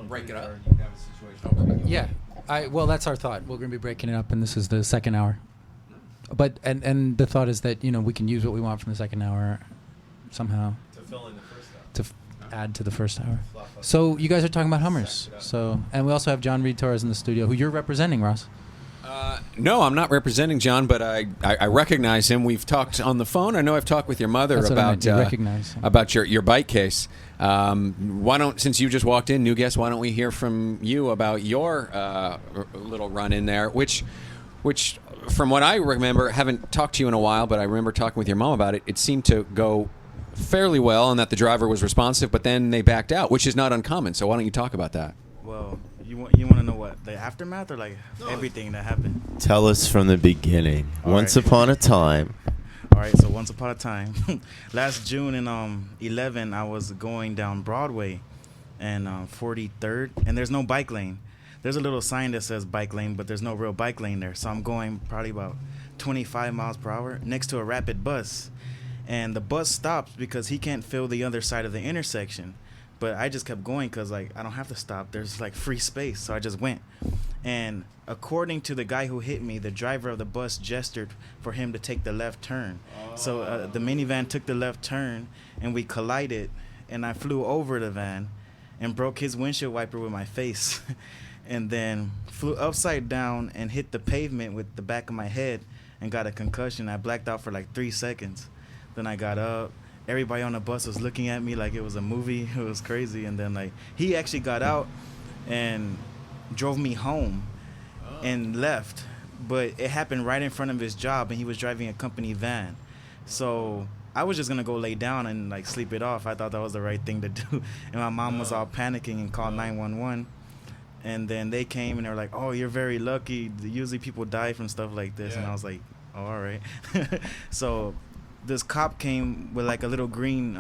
Break it up. Yeah. Well, that's our thought. We're going to be breaking it up, and this is the second hour. But and the thought is that we can use what we want from the second hour somehow to fill in the first hour. To add to the first hour. So you guys are talking about Hummers. So and we also have John Reed Torres in the studio, who you're representing, Ross. No, I'm not representing John, but I recognize him. We've talked on the phone. I know I've talked with your mother about your bike case. Why don't, since you just walked in, new guest, why don't we hear from you about your little run in there, which from what I remember, haven't talked to you in a while, but I remember talking with your mom about it. It seemed to go fairly well, and that the driver was responsive, but then they backed out, which is not uncommon. So why don't you talk about that? Well, you want to know what, the aftermath or everything that happened? Tell us from the beginning. Once upon a time. All right, so once upon a time, last June in 11, I was going down Broadway and 43rd, and there's no bike lane. There's a little sign that says bike lane, but there's no real bike lane there. So I'm going probably about 25 miles per hour next to a rapid bus. And the bus stops because he can't fill the other side of the intersection. But I just kept going because, I don't have to stop. There's, free space. So I just went. And according to the guy who hit me, the driver of the bus gestured for him to take the left turn. So the minivan took the left turn, and we collided. And I flew over the van and broke his windshield wiper with my face. And then flew upside down and hit the pavement with the back of my head and got a concussion. I blacked out for 3 seconds. Then I got up. Everybody on the bus was looking at me like it was a movie. It was crazy. And then he actually got out and drove me home and left. But it happened right in front of his job, and he was driving a company van. So I was just going to go lay down and sleep it off. I thought that was the right thing to do. And my mom was all panicking and called 911. And then they came and they were like, "Oh, you're very lucky. Usually people die from stuff like this." Yeah. And I was like, "Oh, all right." So this cop came with a little green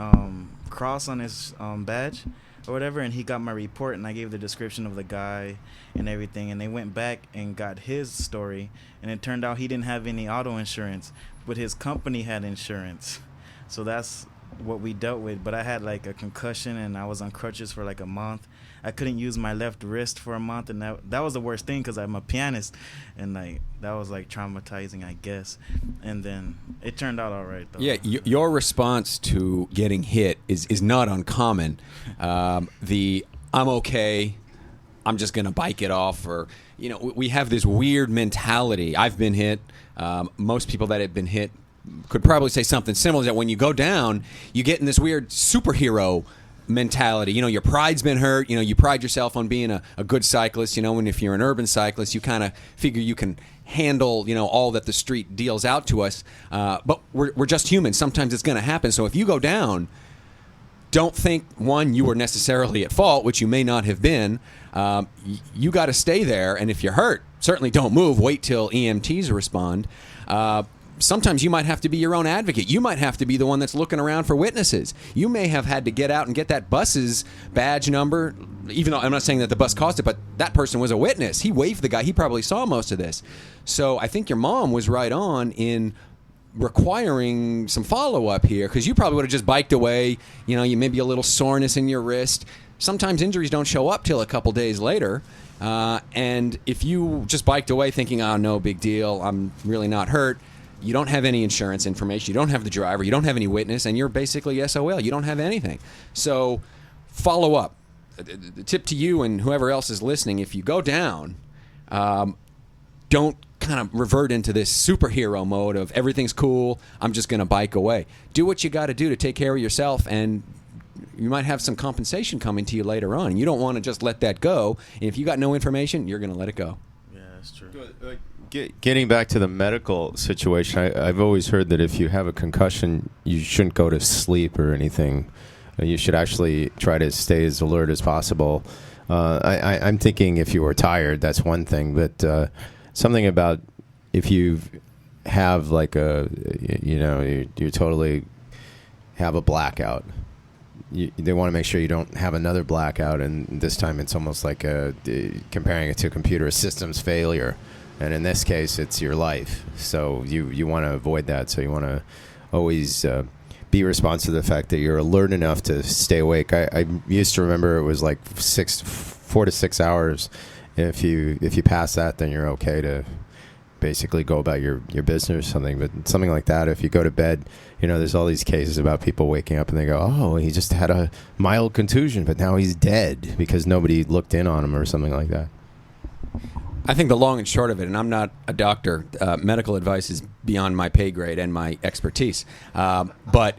cross on his badge or whatever, and he got my report, and I gave the description of the guy and everything, and they went back and got his story, and it turned out he didn't have any auto insurance, but his company had insurance. So that's what we dealt with. But I had a concussion, and I was on crutches for a month. I couldn't use my left wrist for a month, and that was the worst thing because I'm a pianist, and that was traumatizing, I guess. And then it turned out all right, though. Yeah, your response to getting hit is not uncommon. I'm okay, I'm just gonna bike it off, or we have this weird mentality. I've been hit. Most people that have been hit could probably say something similar. That when you go down, you get in this weird superhero mentality. Your pride's been hurt. You pride yourself on being a good cyclist, and if you're an urban cyclist, you kind of figure you can handle, all that the street deals out to us. But we're just humans. Sometimes it's going to happen. So if you go down, don't think, one, you were necessarily at fault, which you may not have been. You got to stay there. And if you're hurt, certainly don't move. Wait till EMTs respond. Sometimes you might have to be your own advocate. You might have to be the one that's looking around for witnesses. You may have had to get out and get that bus's badge number, even though I'm not saying that the bus caused it, but that person was a witness. He waved the guy. He probably saw most of this. So I think your mom was right on in requiring some follow-up here, because you probably would have just biked away. You maybe a little soreness in your wrist. Sometimes injuries don't show up till a couple days later. And if you just biked away thinking, oh, no big deal, I'm really not hurt, you don't have any insurance information, you don't have the driver, you don't have any witness, and you're basically SOL. You don't have anything. So follow up. The tip to you and whoever else is listening, if you go down, don't kind of revert into this superhero mode of everything's cool, I'm just going to bike away. Do what you got to do to take care of yourself, and you might have some compensation coming to you later on. You don't want to just let that go. And if you got no information, you're going to let it go. Yeah, that's true. Getting back to the medical situation, I've always heard that if you have a concussion, you shouldn't go to sleep or anything. You should actually try to stay as alert as possible. I'm thinking if you were tired, that's one thing, but something about if you have you totally have a blackout, they want to make sure you don't have another blackout, and this time it's almost like comparing it to a computer systems failure, and in this case it's your life. So you want to avoid that. So you want to always be responsive to the fact that you're alert enough to stay awake. I used to remember it was like 4 to 6 hours. If you pass that, then you're okay to basically go about your business or something. But something like that, if you go to bed, there's all these cases about people waking up and they go, oh, he just had a mild contusion, but now he's dead because nobody looked in on him or something like that. I think the long and short of it, and I'm not a doctor, medical advice is beyond my pay grade and my expertise, but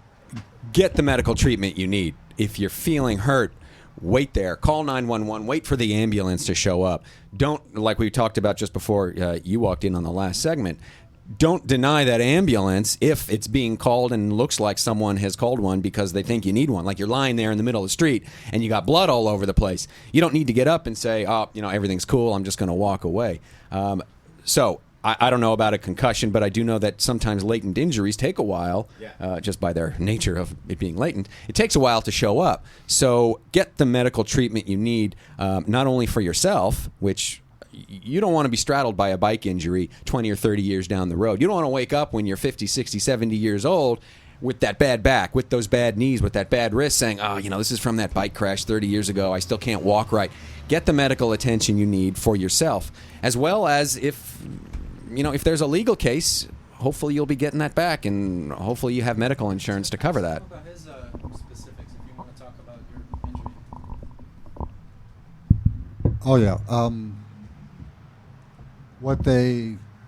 get the medical treatment you need. If you're feeling hurt, wait there. Call 911. Wait for the ambulance to show up. Don't, like we talked about just before you walked in on the last segment, don't deny that ambulance if it's being called and looks like someone has called one because they think you need one. Like you're lying there in the middle of the street and you got blood all over the place. You don't need to get up and say, oh, everything's cool, I'm just going to walk away. So I don't know about a concussion, but I do know that sometimes latent injuries take a while, just by their nature of it being latent. It takes a while to show up. So get the medical treatment you need, not only for yourself, which you don't want to be straddled by a bike injury 20 or 30 years down the road. You don't want to wake up when you're 50, 60, 70 years old with that bad back, with those bad knees, with that bad wrist saying, oh, this is from that bike crash 30 years ago. I still can't walk right. Get the medical attention you need for yourself, as well as if there's a legal case, hopefully you'll be getting that back, and hopefully you have medical insurance to cover that. Talk about his specifics if you want to talk about your injury. Oh, yeah.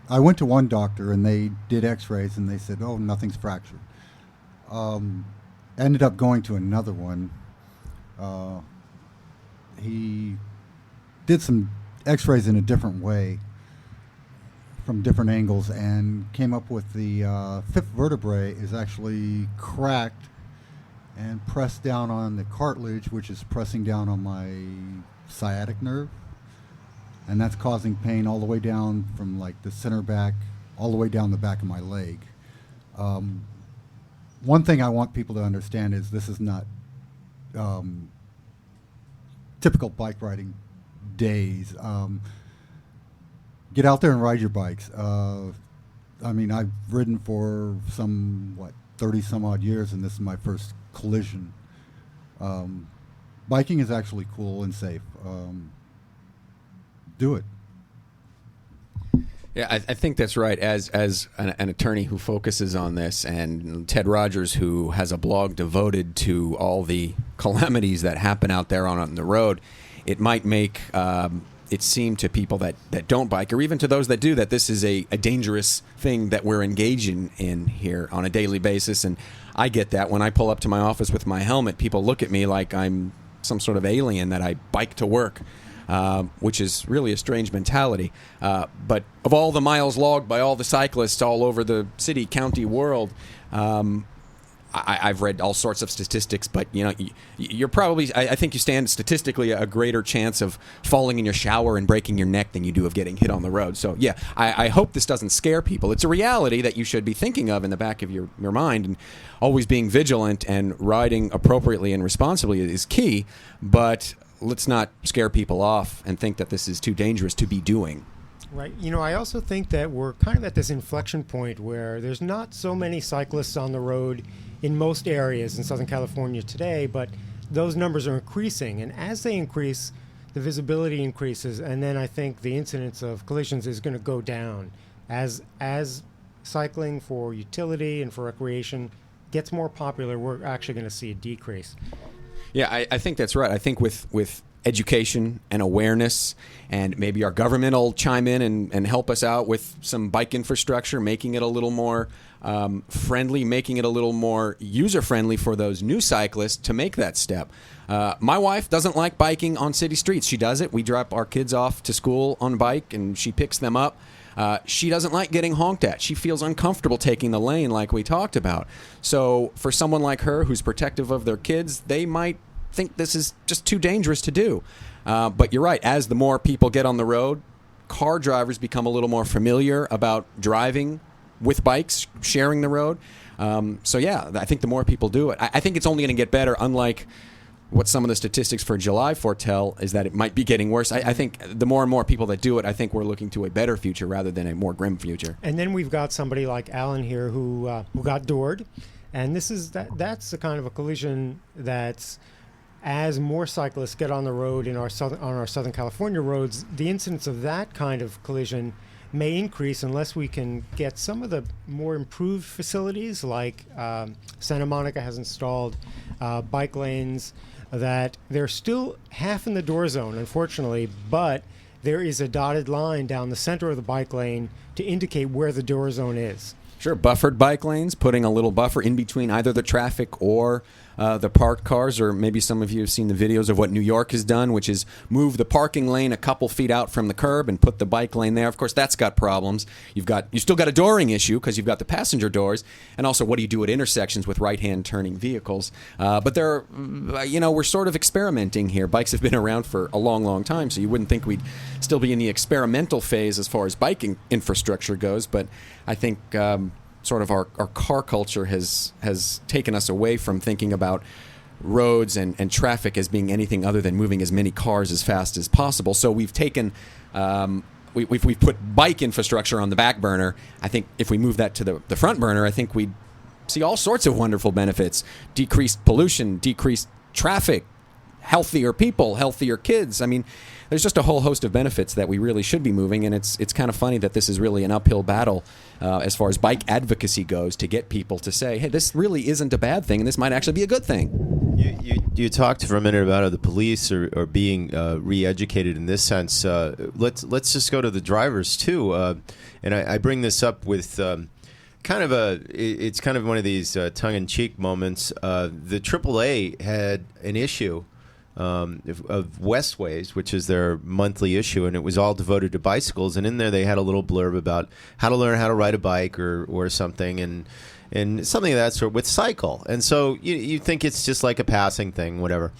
I went to one doctor and they did x-rays and they said, oh, nothing's fractured. Ended up going to another one. He did some x-rays in a different way from different angles and came up with the fifth vertebrae is actually cracked and pressed down on the cartilage, which is pressing down on my sciatic nerve. And that's causing pain all the way down from like the center back, all the way down the back of my leg. One thing I want people to understand is this is not typical bike riding days. Get out there and ride your bikes. I've ridden for 30 some odd years, and this is my first collision. Biking is actually cool and safe. Do it. Yeah, I think that's right. As an attorney who focuses on this, and Ted Rogers, who has a blog devoted to all the calamities that happen out there on the road, it might make it seem to people that don't bike, or even to those that do, that this is a dangerous thing that we're engaging in here on a daily basis. And I get that. When I pull up to my office with my helmet, people look at me like I'm some sort of alien that I bike to work. Which is really a strange mentality. But of all the miles logged by all the cyclists all over the city, county, world, I've read all sorts of statistics, but you're probably, I think you stand statistically a greater chance of falling in your shower and breaking your neck than you do of getting hit on the road. So yeah, I hope this doesn't scare people. It's a reality that you should be thinking of in the back of your mind, and always being vigilant and riding appropriately and responsibly is key, but let's not scare people off and think that this is too dangerous to be doing. Right. I also think that we're kind of at this inflection point where there's not so many cyclists on the road in most areas in Southern California today, but those numbers are increasing. And as they increase, the visibility increases, and then I think the incidence of collisions is going to go down. As cycling for utility and for recreation gets more popular, we're actually going to see a decrease. Yeah, I think that's right. I think with education and awareness, and maybe our government will chime in and help us out with some bike infrastructure, making it a little more friendly, making it a little more user-friendly for those new cyclists to make that step. My wife doesn't like biking on city streets. She does it. We drop our kids off to school on a bike, and she picks them up. She doesn't like getting honked at. She feels uncomfortable taking the lane like we talked about. So for someone like her who's protective of their kids, they might think this is just too dangerous to do. But you're right. As the more people get on the road, car drivers become a little more familiar about driving with bikes, sharing the road. So yeah, I think the more people do it, I think it's only going to get better. Unlike what some of the statistics for July foretell, is that it might be getting worse. I think the more and more people that do it, I think we're looking to a better future rather than a more grim future. And then we've got somebody like Alan here who got doored, and that's the kind of a collision that's, as more cyclists get on the road on our Southern California roads, the incidence of that kind of collision may increase unless we can get some of the more improved facilities, like Santa Monica has installed bike lanes that they're still half in the door zone, unfortunately, but there is a dotted line down the center of the bike lane to indicate where the door zone is. Sure, buffered bike lanes, putting a little buffer in between either the traffic or the parked cars, or maybe some of you have seen the videos of what New York has done, which is move the parking lane a couple feet out from the curb and put the bike lane there. Of course, that's got problems. You still got a dooring issue because you've got the passenger doors, and also what do you do at intersections with right-hand turning vehicles? But we're sort of experimenting here. Bikes have been around for a long, long time, so you wouldn't think we'd still be in the experimental phase as far as biking infrastructure goes. But I think sort of our car culture has taken us away from thinking about roads and traffic as being anything other than moving as many cars as fast as possible. So we've taken we've put bike infrastructure on the back burner. I think if we move that to the front burner, I think we'd see all sorts of wonderful benefits: decreased pollution, decreased traffic, healthier people, healthier kids. I mean, there's just a whole host of benefits that we really should be moving, and it's kind of funny that this is really an uphill battle as far as bike advocacy goes, to get people to say, hey, this really isn't a bad thing, and this might actually be a good thing. You talked for a minute about the police or being re-educated in this sense. Let's just go to the drivers too, and I bring this up with it's kind of one of these tongue-in-cheek moments. The AAA had an issue of Westways, which is their monthly issue, and it was all devoted to bicycles. And in there, they had a little blurb about how to learn how to ride a bike or something, and something of that sort with Cycle. And so you think it's just like a passing thing, whatever.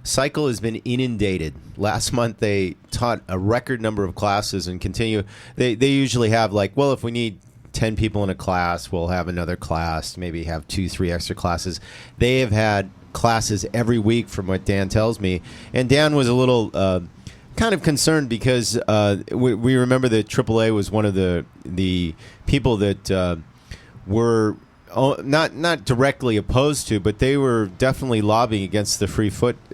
Cycle has been inundated. Last month, they taught a record number of classes and continue. They usually have if we need 10 people in a class, we'll have another class, maybe have 2-3 extra classes. They have had classes every week, from what Dan tells me. And Dan was a little kind of concerned because we remember that AAA was one of the people that were not directly opposed to, but they were definitely lobbying against the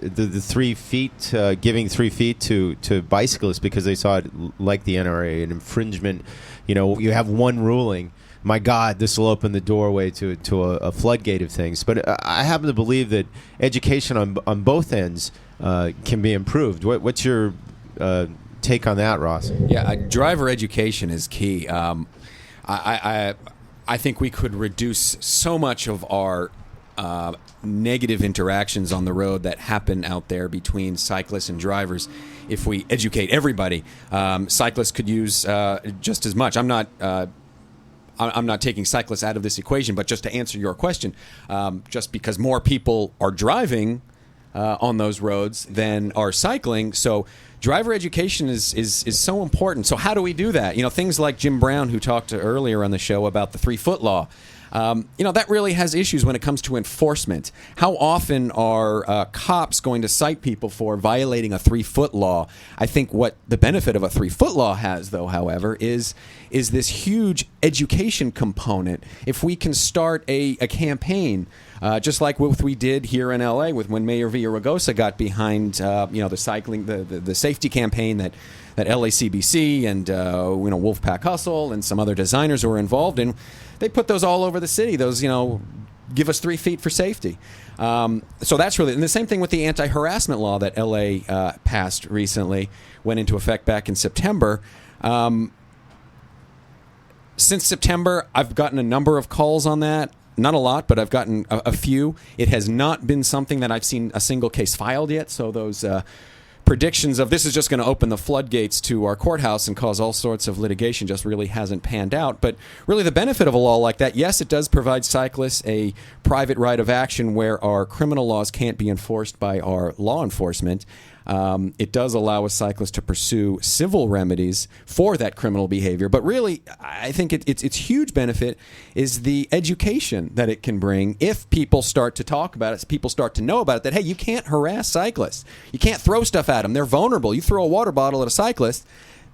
the 3 feet, giving 3 feet to bicyclists, because they saw it, like the NRA, an infringement. You have one ruling. My God, this will open the doorway to a floodgate of things. But I happen to believe that education on both ends can be improved. What's your take on that, Ross? Yeah, driver education is key. I think we could reduce so much of our negative interactions on the road that happen out there between cyclists and drivers if we educate everybody. Cyclists could use just as much. I'm not taking cyclists out of this equation, but just to answer your question, just because more people are driving on those roads than are cycling, so driver education is so important. So how do we do that? Things like Jim Brown, who talked earlier on the show about the 3-foot law. That really has issues when it comes to enforcement. How often are cops going to cite people for violating a 3-foot law? I think what the benefit of a 3-foot law has, though, however, is this huge education component. If we can start a campaign, just like what we did here in L.A. when Mayor Villaraigosa got behind the cycling, the safety campaign that LACBC and Wolfpack Hustle and some other designers were involved in. They put those all over the city. Those, give us 3 feet for safety. So that's really, and the same thing with the anti-harassment law that LA passed recently, went into effect back in September. Since September, I've gotten a number of calls on that. Not a lot, but I've gotten a few. It has not been something that I've seen a single case filed yet. So those predictions of this is just going to open the floodgates to our courthouse and cause all sorts of litigation just really hasn't panned out. But really the benefit of a law like that, yes, it does provide cyclists a private right of action where our criminal laws can't be enforced by our law enforcement. It does allow a cyclist to pursue civil remedies for that criminal behavior. But really, I think its huge benefit is the education that it can bring if people start to talk about it, people start to know about it, that, hey, you can't harass cyclists. You can't throw stuff at them. They're vulnerable. You throw a water bottle at a cyclist,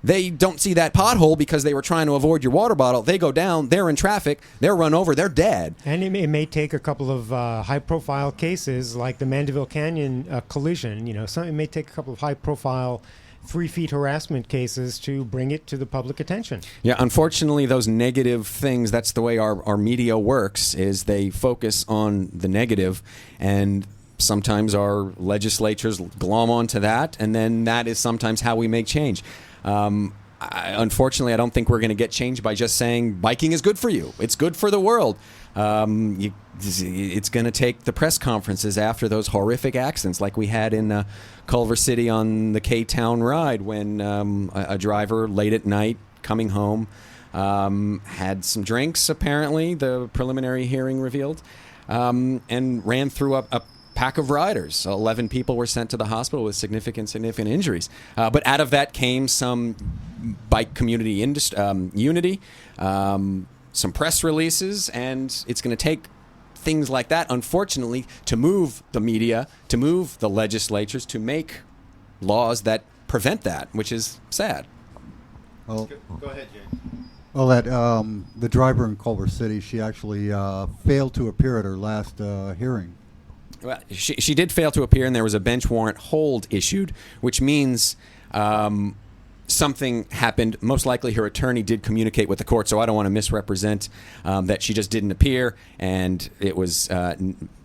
they don't see that pothole because they were trying to avoid your water bottle. They go down, they're in traffic, they're run over, they're dead. And it may take a couple of high-profile cases like the Mandeville Canyon collision. It may take a couple of high-profile 3-feet harassment cases to bring it to the public attention. Yeah, unfortunately, those negative things, that's the way our media works, is they focus on the negative, and sometimes our legislatures glom onto that, and then that is sometimes how we make change. Unfortunately, I don't think we're going to get change by just saying biking is good for you. It's good for the world. It's going to take the press conferences after those horrific accidents like we had in Culver City on the K-Town ride when a driver late at night coming home had some drinks, apparently, the preliminary hearing revealed, and ran through a pack of riders. 11 people were sent to the hospital with significant injuries. But out of that came some bike community unity, some press releases, and it's going to take things like that, unfortunately, to move the media, to move the legislatures, to make laws that prevent that, which is sad. Well, Go ahead, Jay. well, that the driver in Culver City, she actually failed to appear at her last hearing. Well, she did fail to appear, and there was a bench warrant hold issued, which means something happened. Most likely her attorney did communicate with the court, so I don't want to misrepresent that she just didn't appear, and it was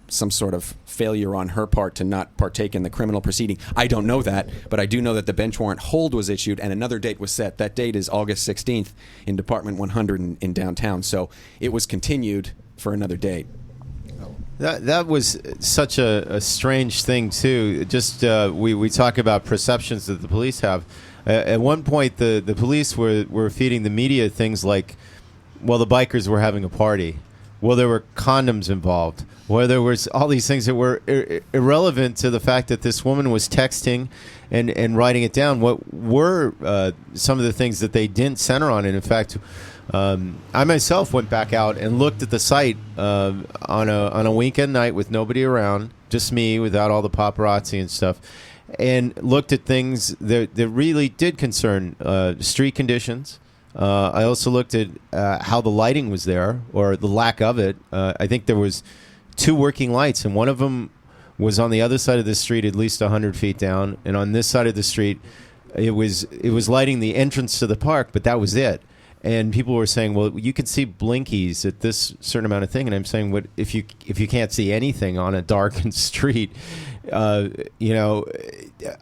some sort of failure on her part to not partake in the criminal proceeding. I don't know that, but I do know that the bench warrant hold was issued, and another date was set. That date is August 16th in Department 100 in downtown, so it was continued for another date. That was such a strange thing too. Just we talk about perceptions that the police have. At one point, the police were feeding the media things like, well, the bikers were having a party. Well, there were condoms involved. Well, there was all these things that were irrelevant to the fact that this woman was texting and writing it down. What were some of the things that they didn't center on? And in fact, I myself went back out and looked at the site on a weekend night with nobody around, just me, without all the paparazzi and stuff, and looked at things that really did concern street conditions. I also looked at how the lighting was there, or the lack of it. I think there was 2 working lights, and one of them was on the other side of the street, at least 100 feet down, and on this side of the street, it was lighting the entrance to the park, but that was it. And people were saying, well, you could see blinkies at this certain amount of thing. And I'm saying, what if you can't see anything on a darkened street?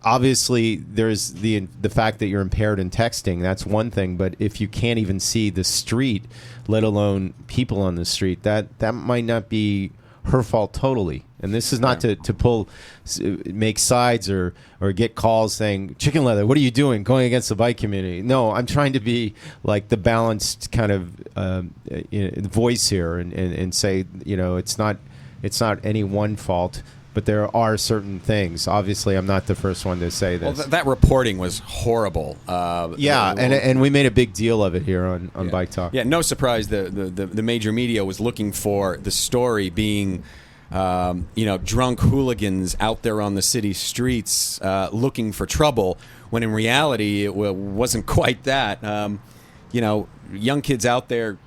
Obviously there's the fact that you're impaired in texting. That's one thing. But if you can't even see the street, let alone people on the street, that might not be her fault totally. And this is not to make sides or get calls saying, chicken leather, what are you doing going against the bike community? No, I'm trying to be like the balanced kind of voice here and say, it's not any one fault, but there are certain things. Obviously, I'm not the first one to say this. Well, that reporting was horrible. And we made a big deal of it here on Bike Talk. Yeah, no surprise the major media was looking for the story being drunk hooligans out there on the city streets looking for trouble, when in reality it wasn't quite that. Young kids out there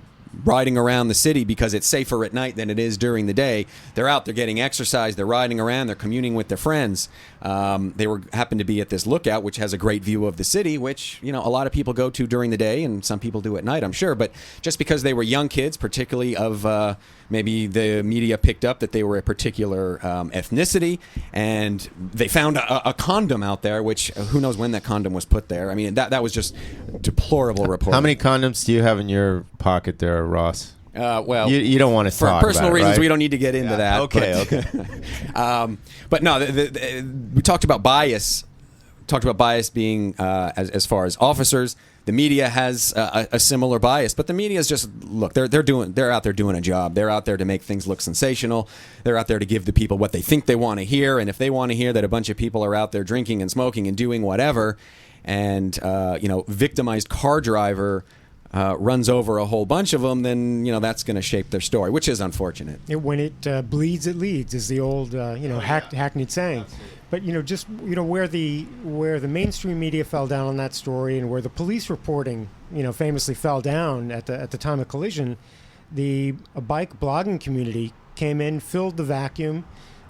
riding around the city because it's safer at night than it is during the day. They're out, they're getting exercise, they're riding around, they're communing with their friends. They happened to be at this lookout, which has a great view of the city, which a lot of people go to during the day, and some people do at night, I'm sure. But just because they were young kids, particularly of maybe the media picked up that they were a particular ethnicity, and they found a condom out there, which who knows when that condom was put there. I mean, that was just deplorable reporting. How many condoms do you have in your pocket there, Ross? Well, you don't want to talk for personal about it, reasons, right? we don't need to get into that. Okay. But no, we talked about bias. talked about bias being as far as officers. The media has a similar bias, but the media is just look. They're out there doing a job. They're out there to make things look sensational. They're out there to give the people what they think they want to hear. And if they want to hear that a bunch of people are out there drinking and smoking and doing whatever, and victimized car driver runs over a whole bunch of them, then that's going to shape their story, which is unfortunate. When it bleeds, it leads, is the old hackneyed saying. But where the mainstream media fell down on that story, and where the police reporting famously fell down at the time of collision, the bike blogging community came in, filled the vacuum,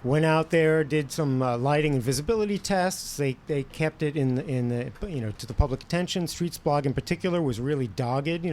went out there, did some lighting and visibility tests. They kept it in the to the public attention. Streets Blog in particular was really dogged,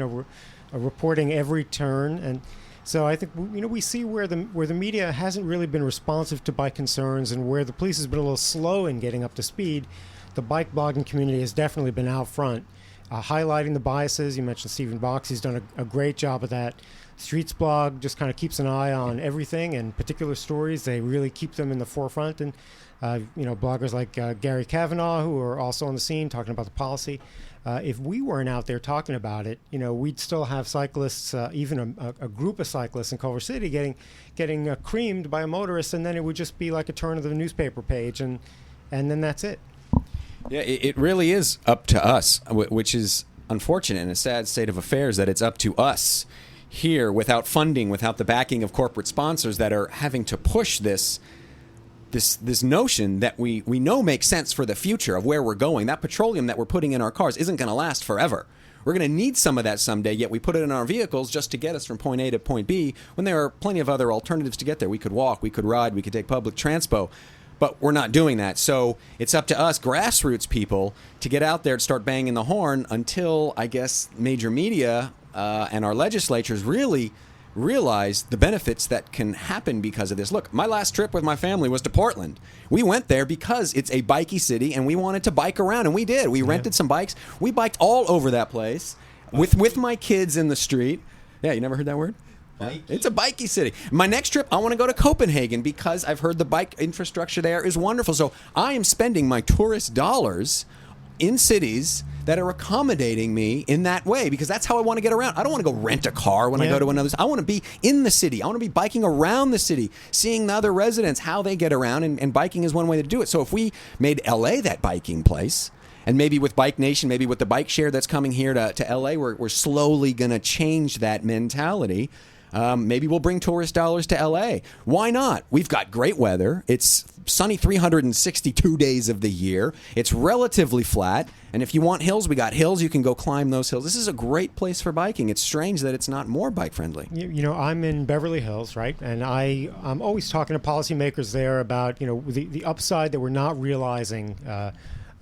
reporting every turn. And so I think we see where the media hasn't really been responsive to bike concerns, and where the police has been a little slow in getting up to speed. The bike blogging community has definitely been out front, highlighting the biases. You mentioned Stephen Box; he's done a great job of that. Streets Blog just kind of keeps an eye on everything, and particular stories. They really keep them in the forefront. And bloggers like Gary Kavanaugh, who are also on the scene talking about the policy. If we weren't out there talking about it, we'd still have cyclists, even a group of cyclists in Culver City getting creamed by a motorist, and then it would just be like a turn of the newspaper page, and then that's it. Yeah, it really is up to us, which is unfortunate and a sad state of affairs, that it's up to us here, without funding, without the backing of corporate sponsors that are having to push this notion that we know makes sense for the future of where we're going. That petroleum that we're putting in our cars isn't going to last forever. We're going to need some of that someday, yet we put it in our vehicles just to get us from point A to point B, when there are plenty of other alternatives to get there. We could walk, we could ride, we could take public transpo, but we're not doing that. So it's up to us, grassroots people, to get out there and start banging the horn until, I guess, major media and our legislatures really realize the benefits that can happen because of this. Look, my last trip with my family was to Portland. We went there because it's a bikey city, and we wanted to bike around, and we did. We rented some bikes. We biked all over that place with my kids in the street. Yeah, you never heard that word? It's a bikey city. My next trip, I want to go to Copenhagen because I've heard the bike infrastructure there is wonderful. So I am spending my tourist dollars in cities that are accommodating me in that way, because that's how I want to get around. I don't want to go rent a car when I go to another. I want to be in the city. I want to be biking around the city, seeing the other residents, how they get around, and biking is one way to do it. So if we made LA that biking place, and maybe with Bike Nation, maybe with the bike share that's coming here to LA, we're slowly going to change that mentality. Maybe we'll bring tourist dollars to LA. Why not? We've got great weather. It's sunny 362 days of the year. It's relatively flat. And if you want hills, we got hills. You can go climb those hills. This is a great place for biking. It's strange that it's not more bike friendly. I'm in Beverly Hills, right? And I'm always talking to policymakers there about, the upside that we're not realizing,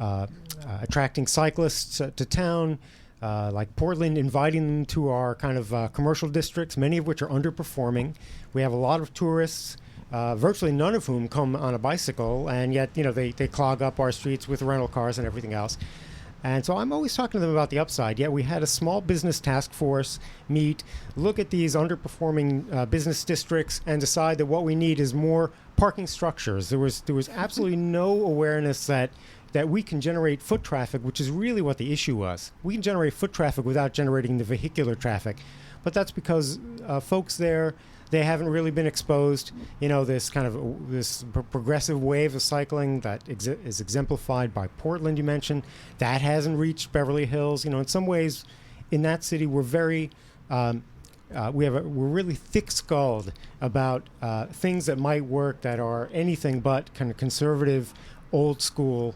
attracting cyclists to town. Like Portland, inviting them to our kind of commercial districts, many of which are underperforming. We have a lot of tourists, virtually none of whom come on a bicycle, and yet they clog up our streets with rental cars and everything else. And so I'm always talking to them about the upside. Yet we had a small business task force meet, look at these underperforming business districts, and decide that what we need is more parking structures. There was absolutely no awareness that we can generate foot traffic, which is really what the issue was. We can generate foot traffic without generating the vehicular traffic. But that's because folks there, they haven't really been exposed, this kind of this progressive wave of cycling that is exemplified by Portland, you mentioned. That hasn't reached Beverly Hills. In some ways, in that city, we're very, we're really thick-skulled about things that might work that are anything but kind of conservative, old-school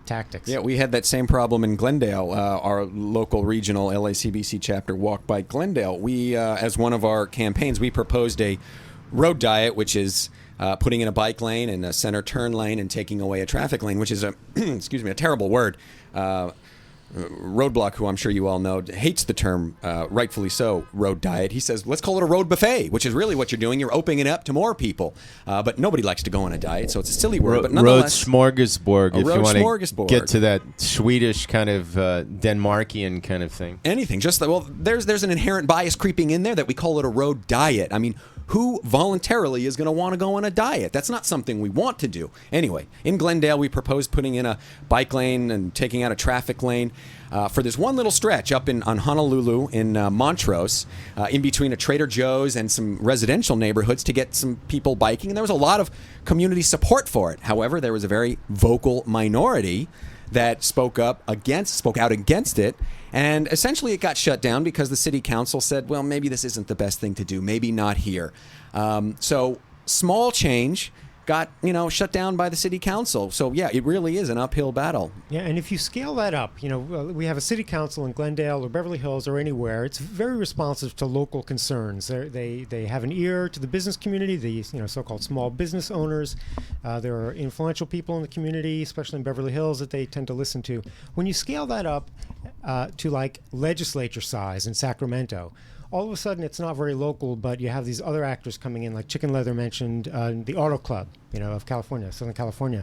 tactics. Yeah, we had that same problem in Glendale. Our local regional LACBC chapter, Walk Bike Glendale. We, as one of our campaigns, we proposed a road diet, which is putting in a bike lane and a center turn lane and taking away a traffic lane, which is a a terrible word. Roadblock, who I'm sure you all know, hates the term, rightfully so, road diet. He says, let's call it a road buffet, which is really what you're doing. You're opening it up to more people. But nobody likes to go on a diet, so it's a silly word. But nonetheless, road smorgasbord, if you want smorgasbord. To get to that Swedish kind of Denmarkian kind of thing. Anything. Just there's an inherent bias creeping in there that we call it a road diet. I mean, who voluntarily is going to want to go on a diet? That's not something we want to do. Anyway, in Glendale, we proposed putting in a bike lane and taking out a traffic lane for this one little stretch up on Honolulu in Montrose, in between a Trader Joe's and some residential neighborhoods to get some people biking. And there was a lot of community support for it. However, there was a very vocal minority that spoke out against it. And essentially it got shut down because the city council said, well, maybe this isn't the best thing to do. Maybe not here. So small change got, shut down by the city council. So, yeah, it really is an uphill battle. Yeah, and if you scale that up, we have a city council in Glendale or Beverly Hills or anywhere. It's very responsive to local concerns. They have an ear to the business community, the so-called small business owners. There are influential people in the community, especially in Beverly Hills, that they tend to listen to. When you scale that up to like legislature size in Sacramento, all of a sudden it's not very local, but you have these other actors coming in, like Chicken Leather mentioned, the Auto Club, of California, Southern California.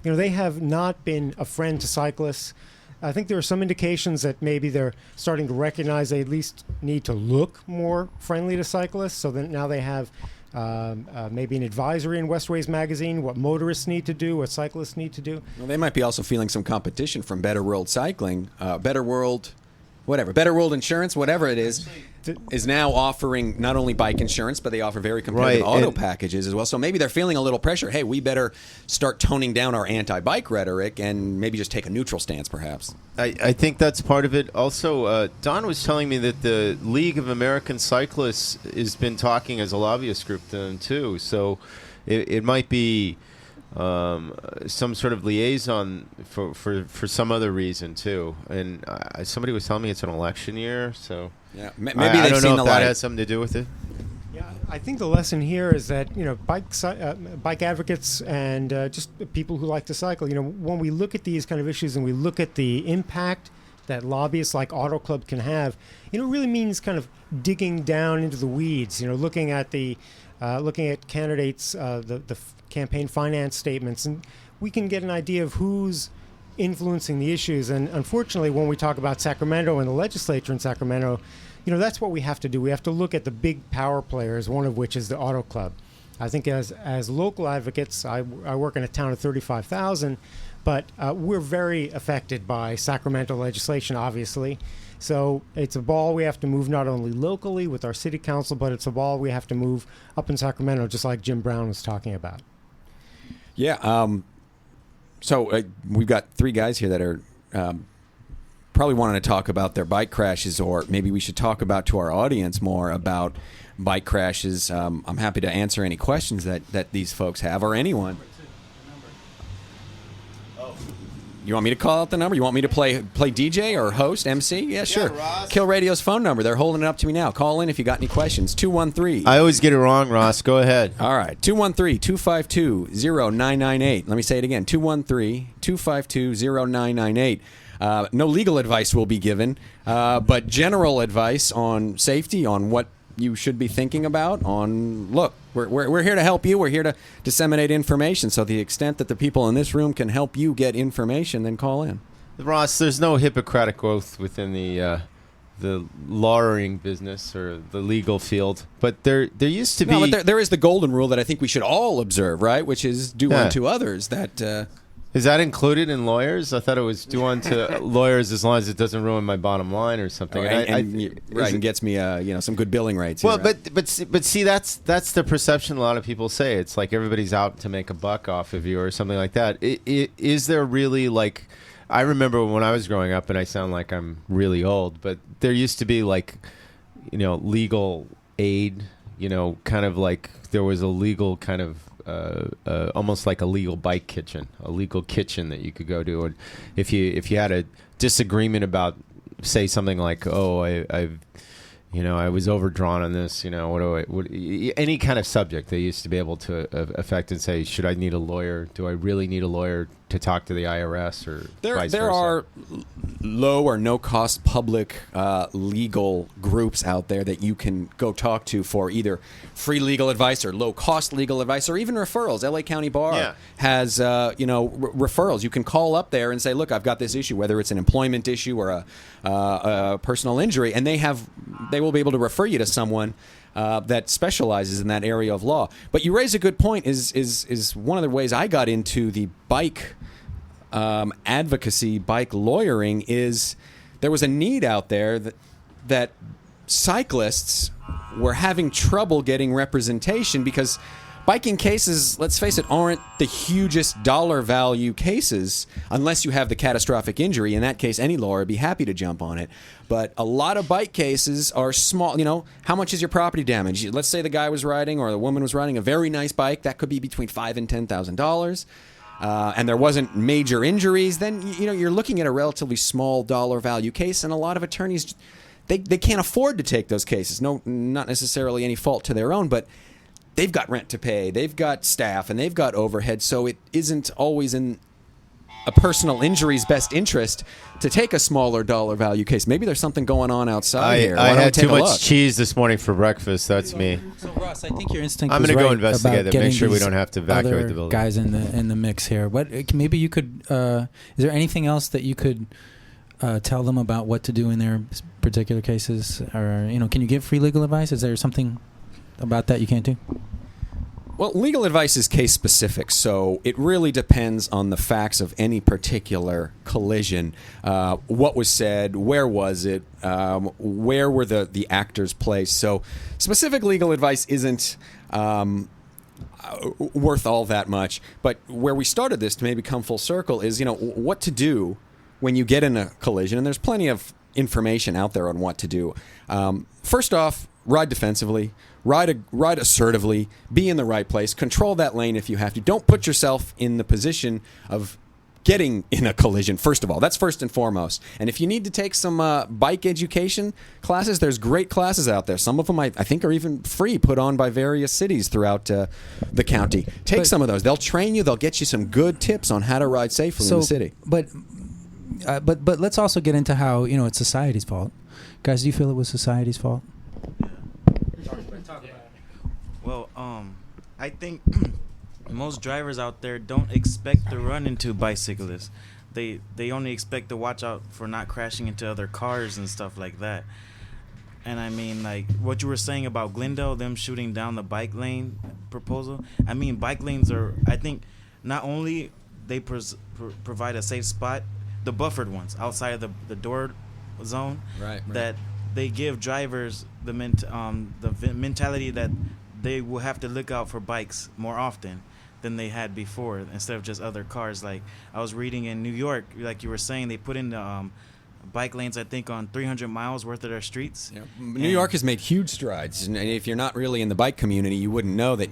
They have not been a friend to cyclists. I think there are some indications that maybe they're starting to recognize they at least need to look more friendly to cyclists. So then now they have maybe an advisory in Westways magazine, what motorists need to do, what cyclists need to do. Well, they might be also feeling some competition from Better World Cycling, Better World Insurance, whatever it is now offering not only bike insurance, but they offer very competitive auto packages as well. So maybe they're feeling a little pressure. Hey, we better start toning down our anti-bike rhetoric and maybe just take a neutral stance, perhaps. I think that's part of it. Also, Don was telling me that the League of American Cyclists has been talking as a lobbyist group to them, too. So it might be some sort of liaison for some other reason, too. And somebody was telling me it's an election year, so... Yeah, maybe I they've don't seen know the if that light. has something to do with it. I think the lesson here is that bike advocates and just people who like to cycle, when we look at these kind of issues and we look at the impact that lobbyists like Auto Club can have, it really means kind of digging down into the weeds. Looking at candidates, the campaign finance statements, and we can get an idea of who's influencing the issues. And unfortunately, when we talk about Sacramento and the legislature in Sacramento, that's what we have to do. We have to look at the big power players, one of which is the Auto Club. I think as local advocates, I work in a town of 35,000, but we're very affected by Sacramento legislation, obviously. So it's a ball we have to move not only locally with our city council, but it's a ball we have to move up in Sacramento, just like Jim Brown was talking about. Yeah. So we've got three guys here that are probably wanting to talk about their bike crashes, or maybe we should talk about to our audience more about bike crashes. I'm happy to answer any questions that these folks have, or anyone. You want me to call out the number? You want me to play DJ or host, MC? Yeah, sure. Ross. Kill Radio's phone number. They're holding it up to me now. Call in if you got any questions. 213. I always get it wrong, Ross. Go ahead. All right. 213-252-0998. Let me say it again. 213-252-0998. No legal advice will be given, but general advice on safety, on what you should be thinking about. Look, we're here to help you. We're here to disseminate information. So the extent that the people in this room can help you get information, then call in. Ross, there's no Hippocratic oath within the lawyering business or the legal field, but there used to be. No, but there is the golden rule that I think we should all observe, right? Which is do unto others. That is that included in lawyers? I thought it was do unto lawyers as long as it doesn't ruin my bottom line or something. And gets me some good billing rates. Well, here, right? but see that's the perception a lot of people say. It's like everybody's out to make a buck off of you or something like that. Is there really like? I remember when I was growing up, and I sound like I'm really old, but there used to be legal aid. Kind of like there was a legal kind of. Almost like a legal bike kitchen, a legal kitchen that you could go to, and if you had a disagreement about, say, something like, I was overdrawn on this, any kind of subject, they used to be able to affect and say, should I need a lawyer? Do I really need a lawyer to talk to the IRS or vice versa? There are low or no cost public legal groups out there that you can go talk to for either free legal advice or low cost legal advice or even referrals. LA County Bar has referrals. You can call up there and say, look, I've got this issue, whether it's an employment issue or a personal injury, and they will be able to refer you to someone that specializes in that area of law. But you raise a good point. Is one of the ways I got into the bike advocacy, bike lawyering, is there was a need out there that cyclists were having trouble getting representation because biking cases, let's face it, aren't the hugest dollar value cases unless you have the catastrophic injury. In that case, any lawyer would be happy to jump on it. But a lot of bike cases are small. You know, how much is your property damage? Let's say the guy was riding or the woman was riding a very nice bike. That could be between $5,000 and $10,000. And there wasn't major injuries. Then, you know, you're looking at a relatively small dollar value case, and a lot of attorneys, they can't afford to take those cases. No, not necessarily any fault to their own, but they've got rent to pay, they've got staff, and they've got overhead, so it isn't always in a personal injury's best interest to take a smaller dollar value case. Maybe there's something going on outside here. I Why don't we had take too a much look? cheese this morning for breakfast. That's me. So Ross, I think your instinct I'm was gonna go right investigate about that, make getting sure we these don't have to evacuate other the building. guys in the mix here. What maybe you could? Is there anything else that you could tell them about what to do in their particular cases, or can you give free legal advice? Is there something about that you can't do? Well, legal advice is case specific, so it really depends on the facts of any particular collision. What was said, where was it, where were the actors placed. So specific legal advice isn't worth all that much. But where we started this to maybe come full circle is, what to do when you get in a collision, and there's plenty of information out there on what to do. First off, ride defensively, ride assertively, be in the right place, control that lane if you have to. Don't put yourself in the position of getting in a collision, first of all. That's first and foremost. And if you need to take some bike education classes, there's great classes out there. Some of them I think are even free, put on by various cities throughout the county. Take some of those. They'll train you. They'll get you some good tips on how to ride safely in the city. But let's also get into how it's society's fault. Guys, do you feel it was society's fault? Well, I think most drivers out there don't expect to run into bicyclists. They only expect to watch out for not crashing into other cars and stuff like that. And I mean, like what you were saying about Glendale, them shooting down the bike lane proposal. I mean, bike lanes are, I think, not only they provide a safe spot, the buffered ones outside of the door zone, right. That they give drivers the mentality that they will have to look out for bikes more often than they had before, instead of just other cars. Like I was reading in New York, like you were saying, they put in the bike lanes, I think, on 300 miles worth of their streets. Yeah. New York has made huge strides, and if you're not really in the bike community, you wouldn't know that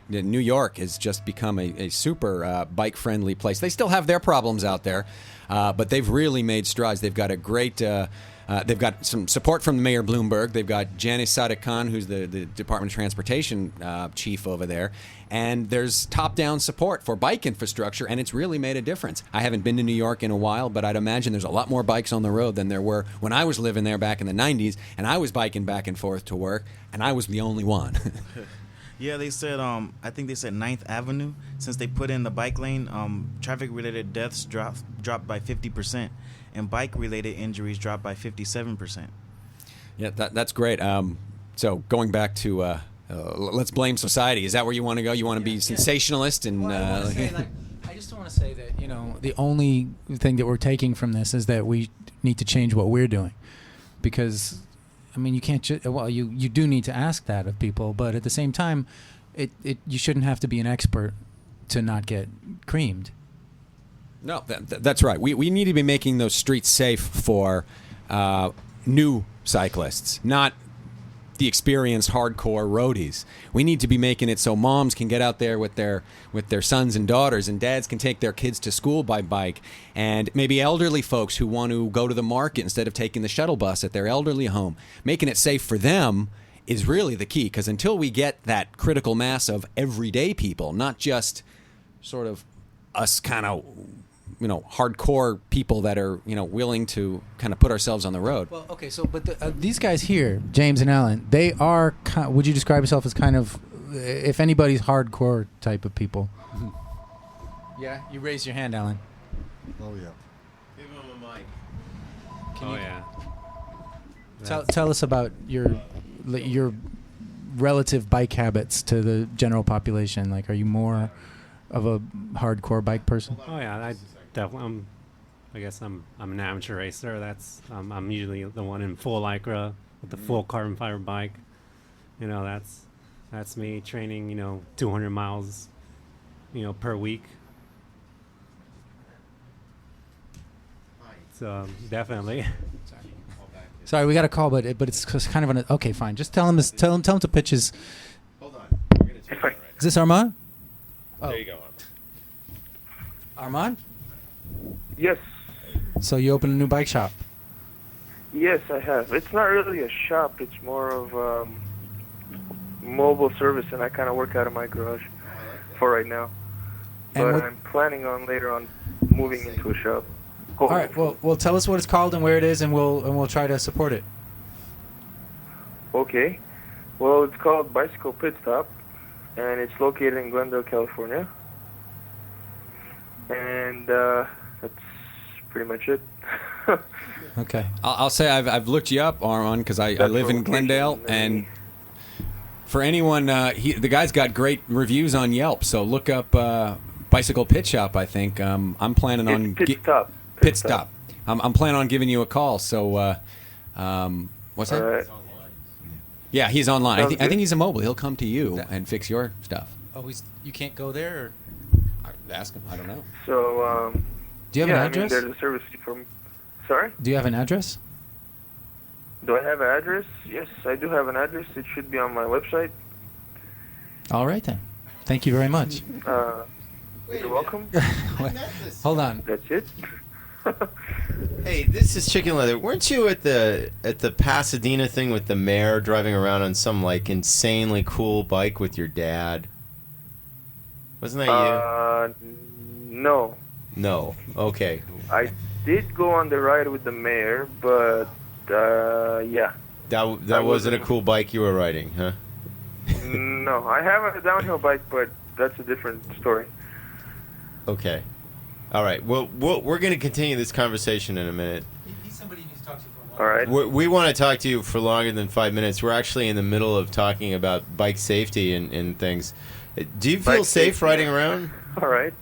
New York has just become a super bike-friendly place. They still have their problems out there, but they've really made strides. They've got a great... they've got some support from Mayor Bloomberg. They've got Janice Sadiq Khan, who's the Department of Transportation chief over there. And there's top-down support for bike infrastructure, and it's really made a difference. I haven't been to New York in a while, but I'd imagine there's a lot more bikes on the road than there were when I was living there back in the 90s, and I was biking back and forth to work, and I was the only one. Yeah, they said, I think they said 9th Avenue, since they put in the bike lane, traffic-related deaths dropped by 50%. And bike-related injuries dropped by 57%. Yeah, that's great. So going back to let's blame society. Is that where you want to go? You want to be sensationalist? And I just don't want to say that the only thing that we're taking from this is that we need to change what we're doing, because I mean you can't. You do need to ask that of people, but at the same time, you shouldn't have to be an expert to not get creamed. No, that's right. We need to be making those streets safe for new cyclists, not the experienced hardcore roadies. We need to be making it so moms can get out there with their sons and daughters, and dads can take their kids to school by bike, and maybe elderly folks who want to go to the market instead of taking the shuttle bus at their elderly home. Making it safe for them is really the key, because until we get that critical mass of everyday people, not just sort of us kind of hardcore people that are, willing to kind of put ourselves on the road. Well, okay, so, but these guys here, James and Alan, they are, would you describe yourself as kind of, if anybody's hardcore type of people? Mm-hmm. Yeah? You raise your hand, Alan. Oh, yeah. Give him a mic. Tell us about your relative bike habits to the general population? Like, are you more of a hardcore bike person? Oh yeah, I definitely. I guess I'm an amateur racer. I'm usually the one in full lycra with the full carbon fiber bike. You know, that's me training. 200 miles, per week. So definitely. Sorry, we got a call, but it's kind of okay. Fine, just tell him to pitch his. Hold on. We're gonna take it right. Is this Armand? There you go. Armand? Yes. So you opened a new bike shop? Yes, I have. It's not really a shop. It's more of mobile service, and I kind of work out of my garage for right now. And But I'm planning on later on moving into a shop. All right. Well, tell us what it's called and where it is, and we'll try to support it. Okay. Well, it's called Bicycle Pit Stop, and it's located in Glendale, California. And that's pretty much it. Okay. I'll say I've looked you up, Armand, because I live in Glendale, and for anyone, the guy's got great reviews on Yelp. So look up Bicycle Pit Shop. I think I'm planning on Pit Stop. Pit Stop. I'm planning on giving you a call. So what's that? All right. Yeah, he's online. I Sounds think good. he's a mobile. He'll come to you and fix your stuff. Oh, you can't go there. Or? Ask him. I don't know. So, Do you have yeah, an address? I mean, there's a service from... Sorry? Do you have an address? Do I have an address? Yes, I do have an address. It should be on my website. All right then. Thank you very much. You're welcome. Hold on. That's it. Hey, this is Chicken Leather. Weren't you at the Pasadena thing with the mayor driving around on some like insanely cool bike with your dad? Wasn't that you? No. No. Okay. I did go on the ride with the mayor, but yeah. That wasn't a cool bike you were riding, huh? No, I have a downhill bike, but that's a different story. Okay. All right. Well, we're going to continue this conversation in a minute. He's somebody you need to talk to for a while. All right. We want to talk to you for longer than 5 minutes. We're actually in the middle of talking about bike safety and things. Do you feel Bike safe safety. riding around? All right.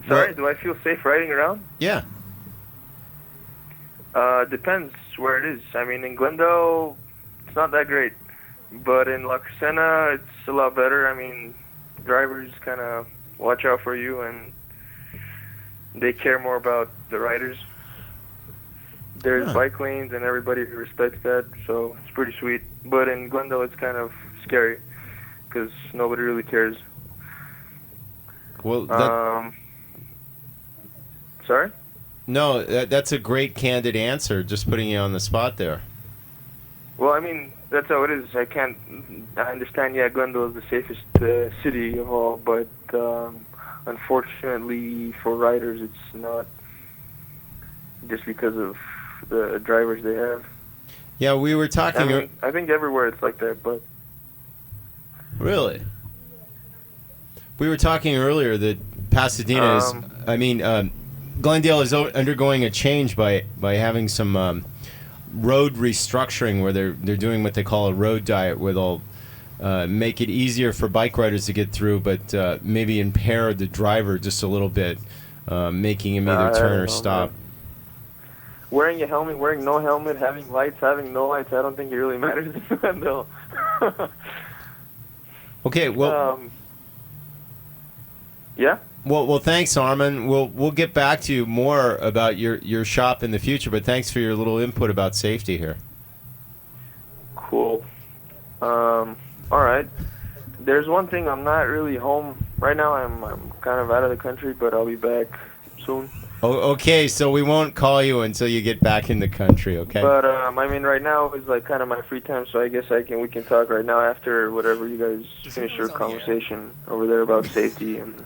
Sorry, Well- do I feel safe riding around? Yeah. Depends where it is. I mean, in Glendale, it's not that great. But in La Crescenta, it's a lot better. I mean, drivers kind of watch out for you, and they care more about the riders. There's Huh. bike lanes, and everybody respects that, so it's pretty sweet. But in Glendale, it's kind of scary, because nobody really cares. Well, Sorry? no, that's a great candid answer. Just putting you on the spot there. Well, I mean, that's how it is. I understand, yeah, Glendale is the safest city of all, but unfortunately for riders, it's not, just because of the drivers they have. Yeah, we were I talking. mean, I think everywhere it's like that, but Really? We were talking earlier that Pasadena is. Glendale is undergoing a change by having some road restructuring, where they're doing what they call a road diet, where they'll make it easier for bike riders to get through, but maybe impair the driver just a little bit, making him either turn or stop. wearing a helmet, wearing no helmet, having lights, having no lights, I don't think it really matters in Glendale. Okay, well, Yeah? well, thanks, Armin. We'll get back to you more about your shop in the future, but thanks for your little input about safety here. Cool. All right. There's one thing, I'm not really home right now. I'm kind of out of the country, but I'll be back soon. Oh, okay, so we won't call you until you get back in the country, okay? But I mean, right now is like kind of my free time, so I guess we can talk right now after whatever you guys finish your conversation over there about safety. And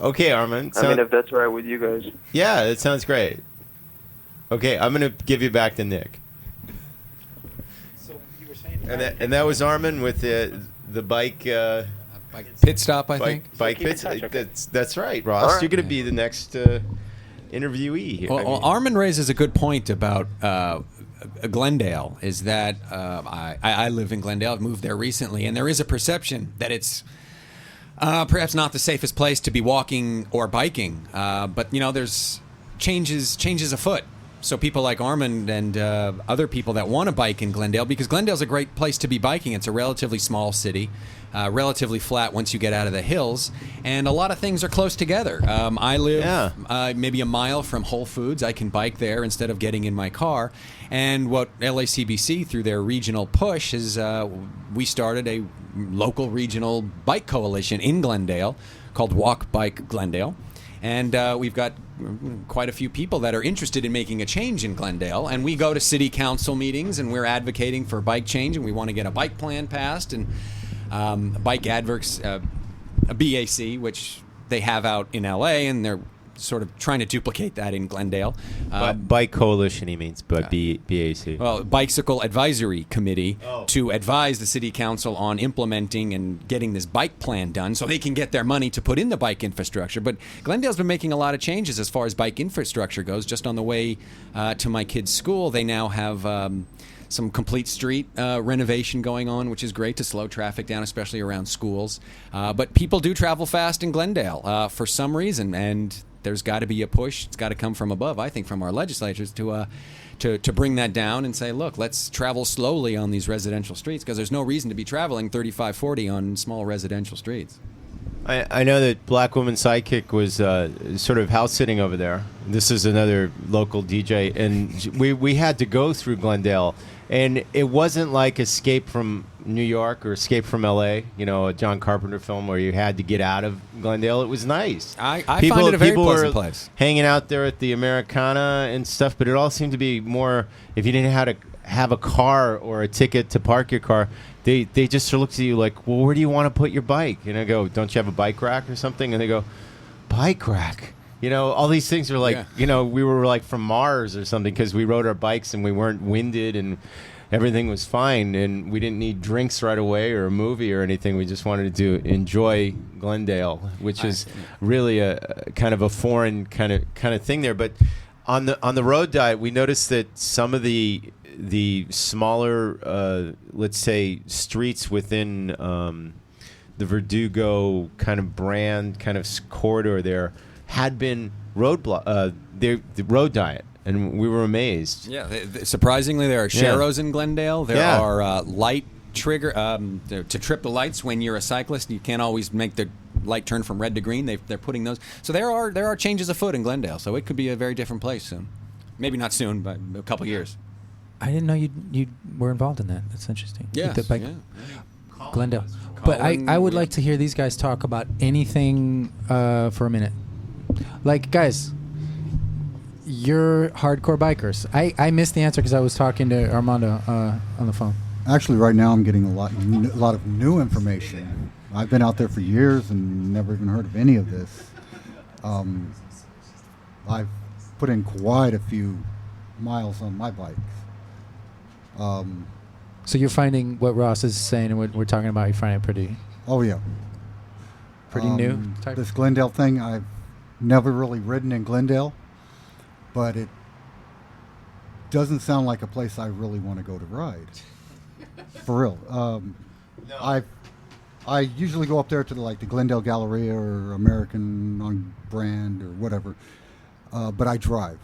Okay, Armin. I mean, if that's all right with you guys. Yeah, that sounds great. Okay, I'm going to give you back to Nick. So you were saying. And that was Armin with the bike Pit Stop, I think. bike pits. That's right, Ross. All right. You're going to be the next interviewee here. Well, Armin raises a good point about Glendale is that I live in Glendale. I've moved there recently, and there is a perception that it's perhaps not the safest place to be walking or biking. But there's changes afoot. So people like Armand and other people that want to bike in Glendale, because Glendale's a great place to be biking. It's a relatively small city, relatively flat once you get out of the hills, and a lot of things are close together. I live maybe a mile from Whole Foods. I can bike there instead of getting in my car. And what LACBC, through their regional push, is we started a local regional bike coalition in Glendale called Walk Bike Glendale. And we've got quite a few people that are interested in making a change in Glendale. And we go to city council meetings, and we're advocating for bike change, and we want to get a bike plan passed. And Bike Advocates, a BAC, which they have out in LA, and they're sort of trying to duplicate that in Glendale. Bike Coalition, he means, but BAC. Well, Bicycle Advisory Committee to advise the city council on implementing and getting this bike plan done so they can get their money to put in the bike infrastructure. But Glendale's been making a lot of changes as far as bike infrastructure goes. Just on the way to my kids' school, they now have some complete street renovation going on, which is great to slow traffic down, especially around schools. But people do travel fast in Glendale for some reason, and there's got to be a push. It's got to come from above, I think, from our legislatures to bring that down and say, look, let's travel slowly on these residential streets, because there's no reason to be traveling 35, 40 on small residential streets. I know that Black Woman Sidekick was sort of house sitting over there. This is another local DJ, and we had to go through Glendale, and it wasn't like Escape from New York or Escape from LA, a John Carpenter film where you had to get out of Glendale. It was nice. I find it a very pleasant were place. Hanging out there at the Americana and stuff, but it all seemed to be more, if you didn't have a car or a ticket to park your car, they just sort of looked at you like, well, where do you want to put your bike? And I go, don't you have a bike rack or something? And they go, bike rack? All these things are like, we were like from Mars or something, because we rode our bikes and we weren't winded and everything was fine, and we didn't need drinks right away or a movie or anything. We just wanted to enjoy Glendale, which is really a kind of a foreign kind of thing there. But on the road diet, we noticed that some of the smaller, let's say, streets within the Verdugo kind of brand kind of corridor there had been the road diet. And we were amazed. Yeah, surprisingly, there are sharrows in Glendale. There are light trigger to trip the lights when you're a cyclist. You can't always make the light turn from red to green. They're putting those. So there are changes afoot in Glendale. So it could be a very different place soon. Maybe not soon, but a couple years. I didn't know you were involved in that. That's interesting. Yeah, Glendale. But I would like to hear these guys talk about anything for a minute. Like, guys, you're hardcore bikers. I missed the answer because I was talking to Armando on the phone. Actually, right now I'm getting a lot of new information. I've been out there for years and never even heard of any of this. I've put in quite a few miles on my bikes. So you're finding what Ross is saying and what we're talking about, you find it pretty... Oh, yeah. Pretty new type? This Glendale thing, I've never really ridden in Glendale, but it doesn't sound like a place I really want to go to ride. For real. No. I usually go up there to the Glendale Galleria or American on Brand or whatever, but I drive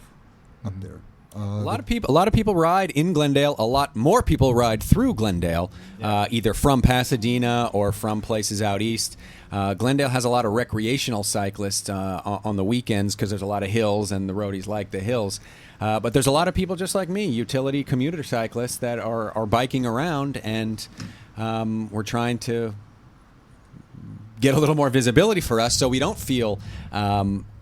up there. A lot of people ride in Glendale. A lot more people ride through Glendale, either from Pasadena or from places out east. Glendale has a lot of recreational cyclists on the weekends because there's a lot of hills and the roadies like the hills. But there's a lot of people just like me, utility commuter cyclists that are biking around, and we're trying to get a little more visibility for us so we don't feel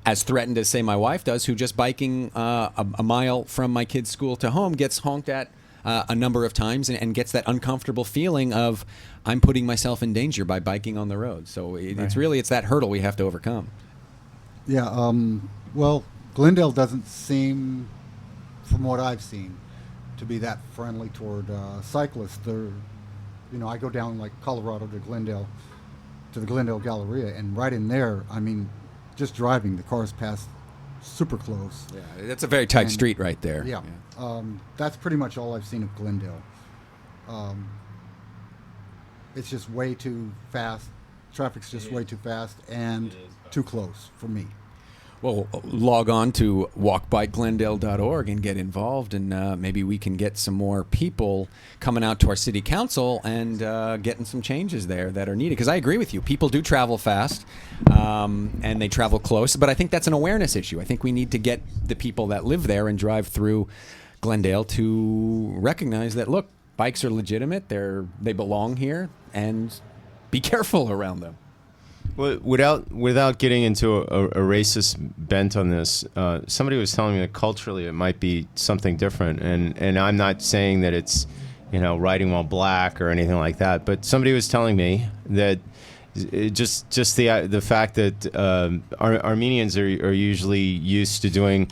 as threatened as, say, my wife does, who just biking a mile from my kid's school to home gets honked at a number of times and gets that uncomfortable feeling of, I'm putting myself in danger by biking on the road. So it's that hurdle we have to overcome. Yeah, well, Glendale doesn't seem, from what I've seen, to be that friendly toward cyclists. I go down like Colorado to Glendale, to the Glendale Galleria, and right in there, I mean, just driving, the cars pass super close. Yeah, that's a very tight street right there. Yeah. That's pretty much all I've seen of Glendale. It's just way too fast. Traffic's just way too fast and too close for me. Well, log on to walkbikeglendale.org and get involved, and maybe we can get some more people coming out to our city council and getting some changes there that are needed. Because I agree with you. People do travel fast, and they travel close, but I think that's an awareness issue. I think we need to get the people that live there and drive through Glendale to recognize that, look, bikes are legitimate, they belong here, and be careful around them. Well, without getting into a racist bent on this, somebody was telling me that culturally it might be something different, and I'm not saying that it's, riding while black or anything like that, but somebody was telling me that just the fact that Armenians are usually used to doing.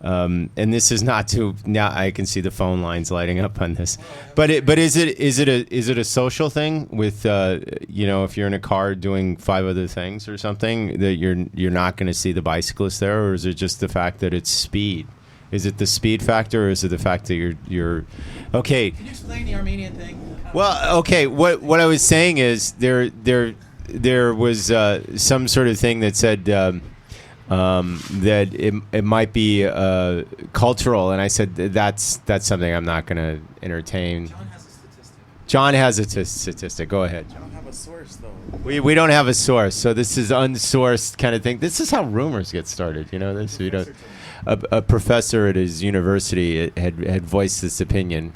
And this is not to now. I can see the phone lines lighting up on this, but is it a social thing with if you're in a car doing 5 other things or something that you're not going to see the bicyclist there, or is it just the fact that it's speed? Is it the speed factor, or is it the fact that you're okay? Can you explain the Armenian thing? Well, okay. What I was saying is there was some sort of thing that said. That it might be cultural, and I said that's something I'm not going to entertain. John has a statistic. Go ahead. I don't have a source though. We don't have a source, so this is unsourced kind of thing. This is how rumors get started. This we don't. A professor at his university had voiced this opinion.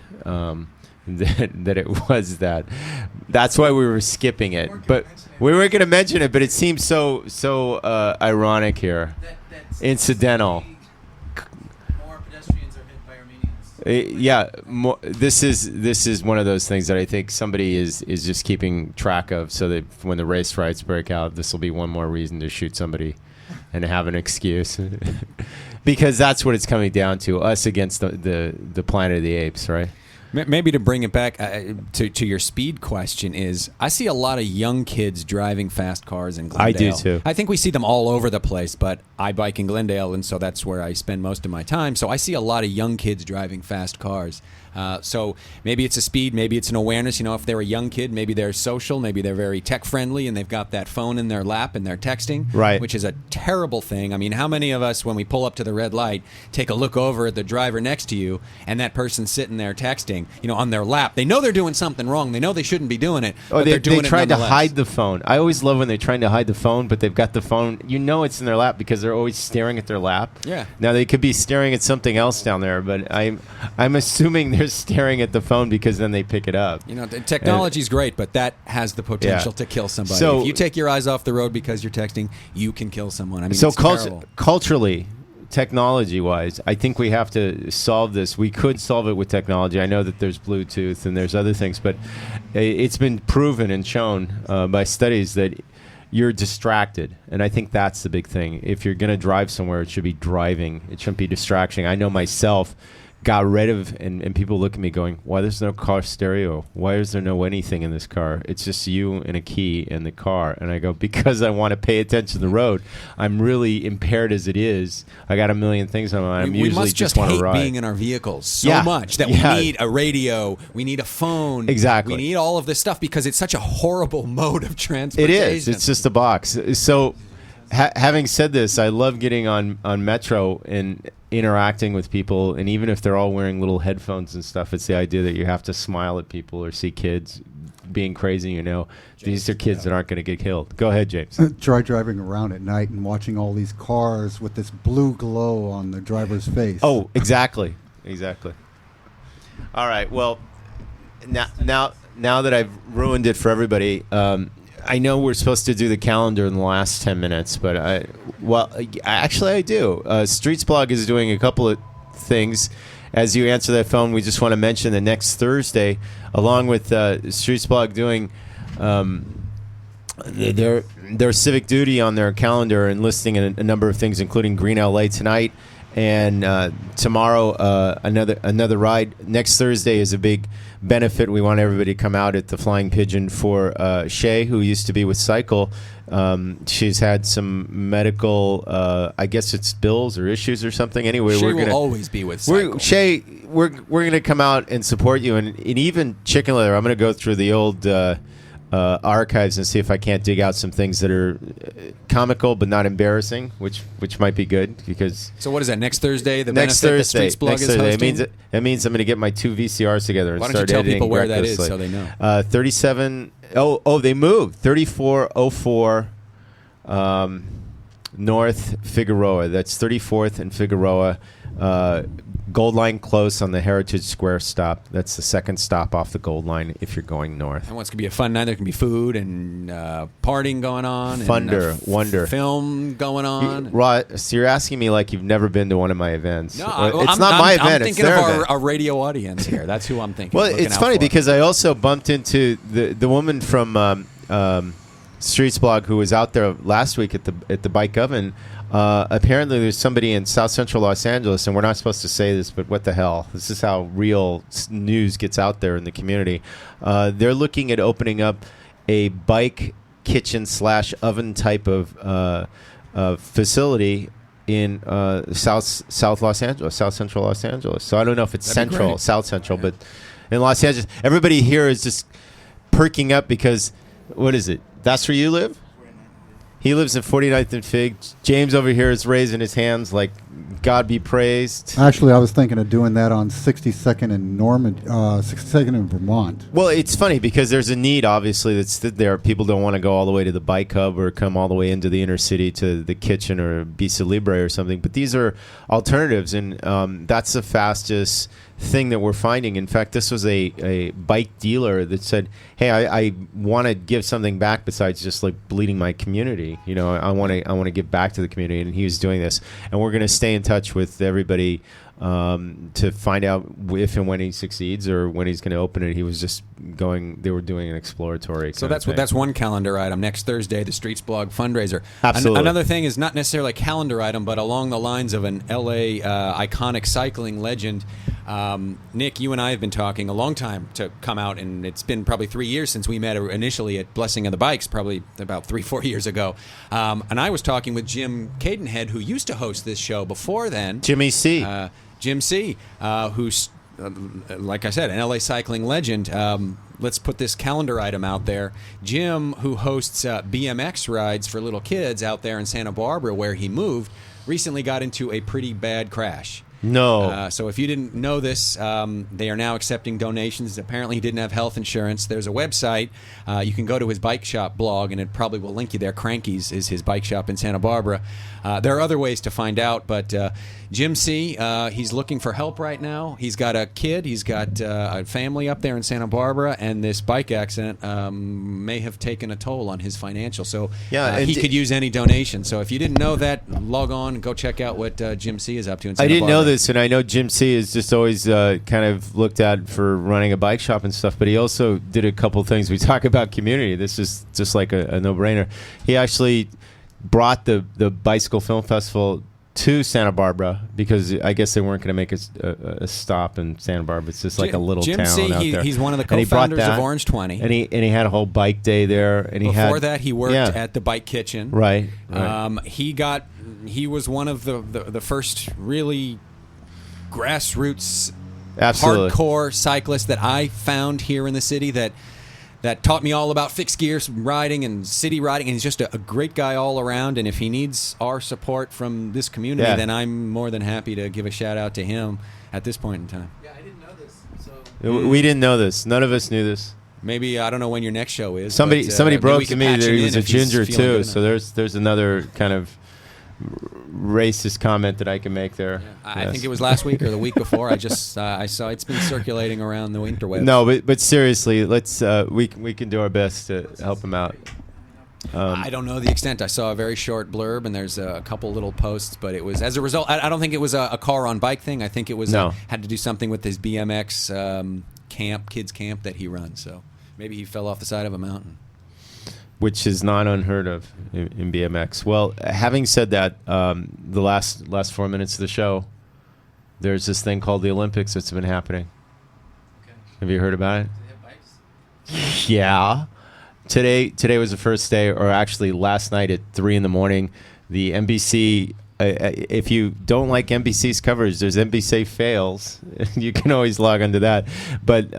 That it was that. That's why we were skipping it, but we weren't going to mention it. But it seems so ironic here, incidental. More pedestrians are hit by Armenians. Yeah, this is one of those things that I think somebody is just keeping track of, so that when the race riots break out, this will be one more reason to shoot somebody and have an excuse, because that's what it's coming down to: us against the Planet of the Apes, right? Maybe to bring it back to your speed question is, I see a lot of young kids driving fast cars in Glendale. I do too. I think we see them all over the place, but I bike in Glendale, and so that's where I spend most of my time. So I see a lot of young kids driving fast cars. So maybe it's a speed, maybe it's an awareness. If they're a young kid, maybe they're social, maybe they're very tech friendly, and they've got that phone in their lap and they're texting, right? Which is a terrible thing. I mean, how many of us, when we pull up to the red light, take a look over at the driver next to you, and that person's sitting there texting, on their lap? They know they're doing something wrong. They know they shouldn't be doing it, but they're doing it tried to nonetheless. hide the phone. I always love when they're trying to hide the phone, but they've got the phone. It's in their lap because they're always staring at their lap. Yeah. Now they could be staring at something else down there, but I'm assuming they're staring at the phone because then they pick it up. The technology's great, but that has the potential to kill somebody. So, if you take your eyes off the road because you're texting, you can kill someone. I mean, so it's terrible. Culturally, technology-wise, I think we have to solve this. We could solve it with technology. I know that there's Bluetooth and there's other things, but it's been proven and shown by studies that you're distracted, and I think that's the big thing. If you're going to drive somewhere, it should be driving. It shouldn't be distraction. I know myself got rid of, and people look at me going, why there's no car stereo? Why is there no anything in this car? It's just you and a key in the car. And I go, because I want to pay attention to the road. I'm really impaired as it is. I got a million things on my mind. We must just want to hate ride. being in our vehicles so much that we need a radio, we need a phone. Exactly. We need all of this stuff because it's such a horrible mode of transportation. It is. It's just a box. So having said this, I love getting on Metro and interacting with people, and even if they're all wearing little headphones and stuff, it's the idea that you have to smile at people or see kids being crazy. These are kids that aren't going to get killed. Go ahead, James. Try driving around at night and watching all these cars with this blue glow on the driver's face. Oh, exactly. All right. Well, now that I've ruined it for everybody, I know we're supposed to do the calendar in the last 10 minutes, but I do. Streets Blog is doing a couple of things. As you answer that phone, we just want to mention that next Thursday, along with Streets Blog doing their civic duty on their calendar and listing a number of things, including Green LA tonight and tomorrow another ride. Next Thursday is a big benefit. We want everybody to come out at the Flying Pigeon for Shay, who used to be with Cycle. She's had some medical, I guess it's bills or issues or something. Anyway, Shay we're will gonna always be with Cycle. Shay, we're gonna come out and support you, and even Chicken Leather. I'm gonna go through the old archives and see if I can't dig out some things that are comical but not embarrassing, which might be good because. So what is that? Next Thursday, the next benefit Thursday, that Streets Blog next is Thursday. hosting? It means I'm going to get my 2 VCRs together and Why don't start you tell editing people where that is recklessly. so they know? 37. Oh, they moved 3404 North Figueroa. That's 34th and Figueroa. Gold Line close on the Heritage Square stop. That's the second stop off the Gold Line if you're going north. And it's going to be a fun night. There can be food and partying going on. Thunder, wonder. Film going on. Rod, so you're asking me like you've never been to one of my events. No, it's not my event. I'm It's thinking their of event. our radio audience here. That's who I'm thinking. Well, looking it's out funny for. because I also bumped into the woman from Streets Blog who was out there last week at the Bike Oven. Apparently, there's somebody in South Central Los Angeles, and we're not supposed to say this, but what the hell? This is how real news gets out there in the community. They're looking at opening up a bike kitchen / oven type of facility in South Los Angeles, South Central Los Angeles. So I don't know if it's That'd be Central, great. South Central, but in Los Angeles, everybody here is just perking up because what is it? That's where you live? He lives in 49th and Fig. James over here is raising his hands like God be praised. Actually, I was thinking of doing that on 62nd and 62nd in Vermont. Well, it's funny because there's a need, obviously, that's there. People don't want to go all the way to the Bike Hub or come all the way into the inner city to the kitchen or Bisa Libre or something. But these are alternatives, and that's the fastest thing that we're finding. In fact, this was a bike dealer that said, hey, I want to give something back besides just like bleeding my community. You know, I want to give back to the community, and he was doing this. And we're going to stay in touch with everybody to find out if and when he succeeds or when he's going to open it. He was just going. They were doing an exploratory. So kind of thing. that's one calendar item. Next Thursday, the Streets Blog fundraiser. Absolutely. Another thing is not necessarily a calendar item, but along the lines of an LA iconic cycling legend. Nick, you and I have been talking a long time to come out, and it's been probably 3 years since we met initially at Blessing of the Bikes, probably about 3-4 years ago. And I was talking with Jim Cadenhead, who used to host this show before then. Jimmy C. Jim C., who's, like I said, an LA cycling legend. Let's put this calendar item out there. Jim, who hosts BMX rides for little kids out there in Santa Barbara, where he moved, recently got into a pretty bad crash. No. So if you didn't know this, they are now accepting donations. Apparently he didn't have health insurance. There's a website. You can go to his bike shop blog, and it probably will link you there. Cranky's is his bike shop in Santa Barbara. There are other ways to find out, but Jim C., he's looking for help right now. He's got a kid. He's got a family up there in Santa Barbara, and this bike accident may have taken a toll on his financial. So he could use any donation. So if you didn't know that, log on and go check out what Jim C. is up to in Santa I didn't Barbara. know this, and I know Jim C. is just always kind of looked at for running a bike shop and stuff, but he also did a couple things. We talk about community. This is just like a no-brainer. He actually brought the Bicycle Film Festival to Santa Barbara because I guess they weren't going to make a stop in Santa Barbara. It's just like a little Jim town C., out there. he's one of the And he brought co-founders that, of Orange 20. and he had a whole bike day there. And Before that, he worked at the Bike Kitchen. Right. He was one of the first really grassroots, Absolutely. hardcore cyclists that I found here in the city that taught me all about fixed gear riding and city riding. And he's just a great guy all around. And if he needs our support from this community, then I'm more than happy to give a shout out to him at this point in time. Yeah, I didn't know this. We didn't know this. None of us knew this. Maybe I don't know when your next show is. Somebody but, maybe broke we to can me patch that him he in was a if he's ginger feeling too. good So there's another kind of racist comment that I can make there. I think it was last week or the week before. I saw it's been circulating around the interwebs. No, but seriously, let's we can do our best to help him out. I don't know the extent. I saw a very short blurb, and there's a couple little posts, but it was as a result. I don't think it was a car on bike thing. I think it was had to do something with his BMX kids camp that he runs. So maybe he fell off the side of a mountain. which is not unheard of in BMX. Well, having said that, the last 4 minutes of the show, there's this thing called the Olympics that's been happening. Okay. Have you heard about it? Do they have bikes? Yeah. Today was the first day, or actually last night at 3 a.m, the NBC. If you don't like NBC's coverage, there's NBC Fails. You can always log onto that. But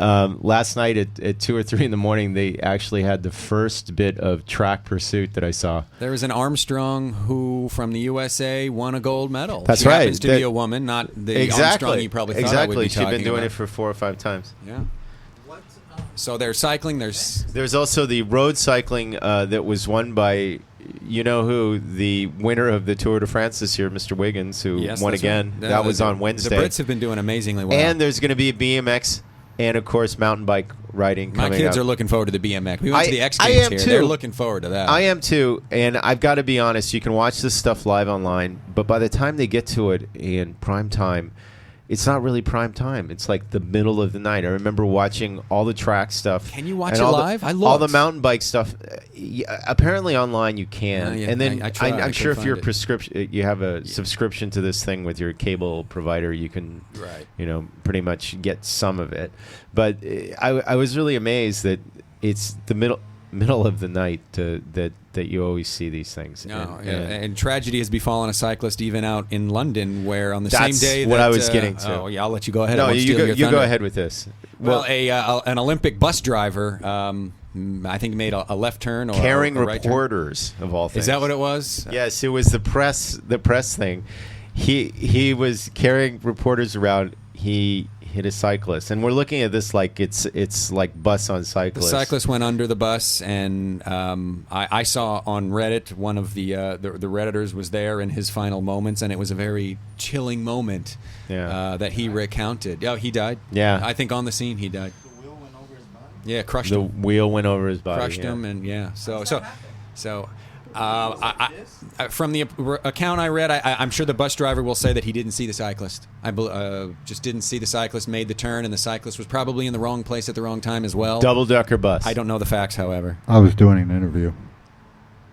last night at 2 or 3 in the morning, they actually had the first bit of track pursuit that I saw. There was an Armstrong who, from the USA, won a gold medal. That's she right. happens to be a woman, not the Armstrong you probably thought I would be She'd talking been doing about. it for 4 or 5 times. Yeah. So there's cycling. There's also the road cycling that was won by, you know who, the winner of the Tour de France this year, Mr. Wiggins, who won again. Right. That was on Wednesday. The Brits have been doing amazingly well. And there's going to be a BMX and, of course, mountain bike riding coming My kids up. are looking forward to the BMX. We went to the X I Games am here. too. They're looking forward to that. I am too, and I've got to be honest, you can watch this stuff live online, but by the time they get to it in prime time, it's not really prime time. It's like the middle of the night. I remember watching all the track stuff. Can you watch and it all live? I looked. all the mountain bike stuff. Apparently online you can. Yeah, and then I tried. I I'm sure if couldn't you're find it. prescription, you have a subscription to this thing with your cable provider, you can, pretty much get some of it. But I was really amazed that it's the middle of the night that you always see these things. No, and tragedy has befallen a cyclist even out in London, where on the That's same day what that, I was getting to. Oh, yeah, I'll let you go ahead. No, I won't you steal go. your You go thunder. ahead with this. Well, an Olympic bus driver, I think, made a left turn or carrying a right turn. reporters of all things. Is that what it was? Yes, it was the press thing. He was carrying reporters around. He hit a cyclist, and we're looking at this like it's like bus on The cyclist. cyclist went under the bus, and I saw on Reddit one of the Redditors was there in his final moments, and it was a very chilling moment that he recounted. Oh, he died? Yeah. I think on the scene he died. The wheel went over his body? Yeah, crushed The him. wheel went over his body. Crushed him, and from the account I read, I'm sure the bus driver will say that he didn't see the cyclist. Just didn't see the cyclist, made the turn, and the cyclist was probably in the wrong place at the wrong time as well. Double-decker bus. I don't know the facts, however. I was doing an interview.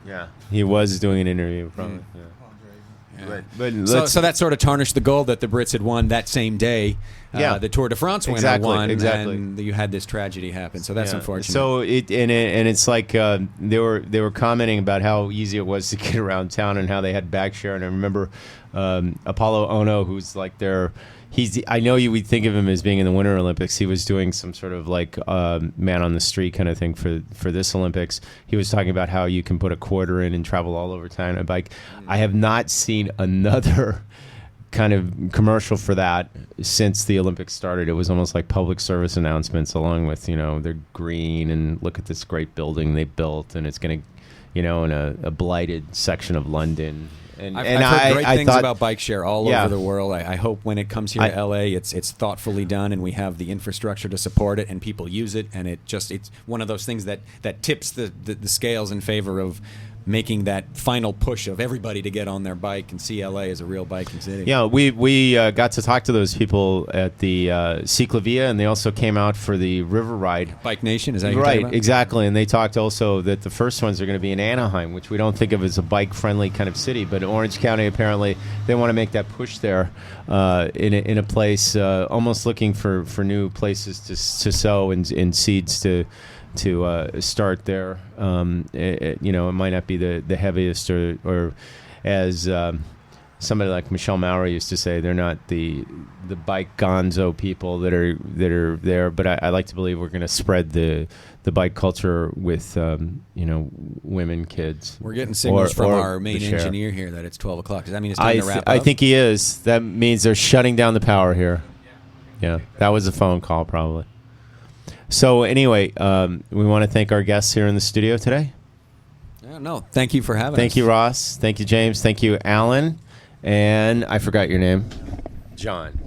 Yeah, he was doing an interview. Probably. Yeah. But So that sort of tarnished the gold that the Brits had won that same day. The Tour de France winner won, and you had this tragedy happen. So that's unfortunate. So it's like they were commenting about how easy it was to get around town and how they had bag share. And I remember Apollo Ono, who's like I know you would think of him as being in the Winter Olympics. He was doing some sort of like man on the street kind of thing for this Olympics. He was talking about how you can put a quarter in and travel all over town on a bike. I have not seen another kind of commercial for that since the Olympics started. It was almost like public service announcements, along with they're green and look at this great building they built, and it's going to in a blighted section of London. And I've heard great things about bike share all Yeah. over the world. I hope when it comes here to LA, it's thoughtfully done, and we have the infrastructure to support it, and people use it, and it's one of those things that tips the scales in favor of making that final push of everybody to get on their bike and see LA as a real biking city. Yeah, we got to talk to those people at the Ciclavia, and they also came out for the River Ride. Bike Nation, is that what you're talking about? Exactly. And they talked also that the first ones are going to be in Anaheim, which we don't think of as a bike-friendly kind of city, but Orange County, apparently, they want to make that push there in a place, almost looking for new places to sow and seeds to start there. It might not be the heaviest or as somebody like Michelle Maurer used to say, they're not the bike gonzo people that are there. But I like to believe we're going to spread the bike culture with women, kids. We're getting signals from or our main the share. engineer here that it's 12 o'clock. Does that mean it's time to wrap up? I think he is. That means they're shutting down the power here. Yeah, that was a phone call probably. So anyway, we want to thank our guests here in the studio today. No, thank you for having us. Thank you, Ross. Thank you, James. Thank you, Alan. And I forgot your name. John.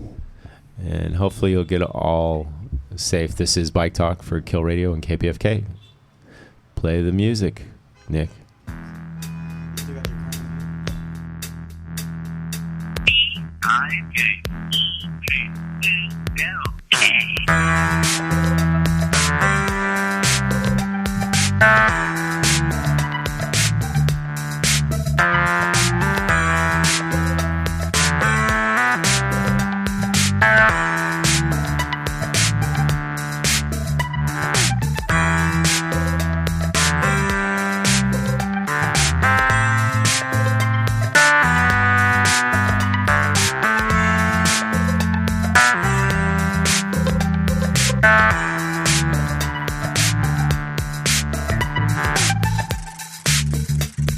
And hopefully you'll get all safe. This is Bike Talk for Kill Radio and KPFK. Play the music, Nick. I-K-G-L-K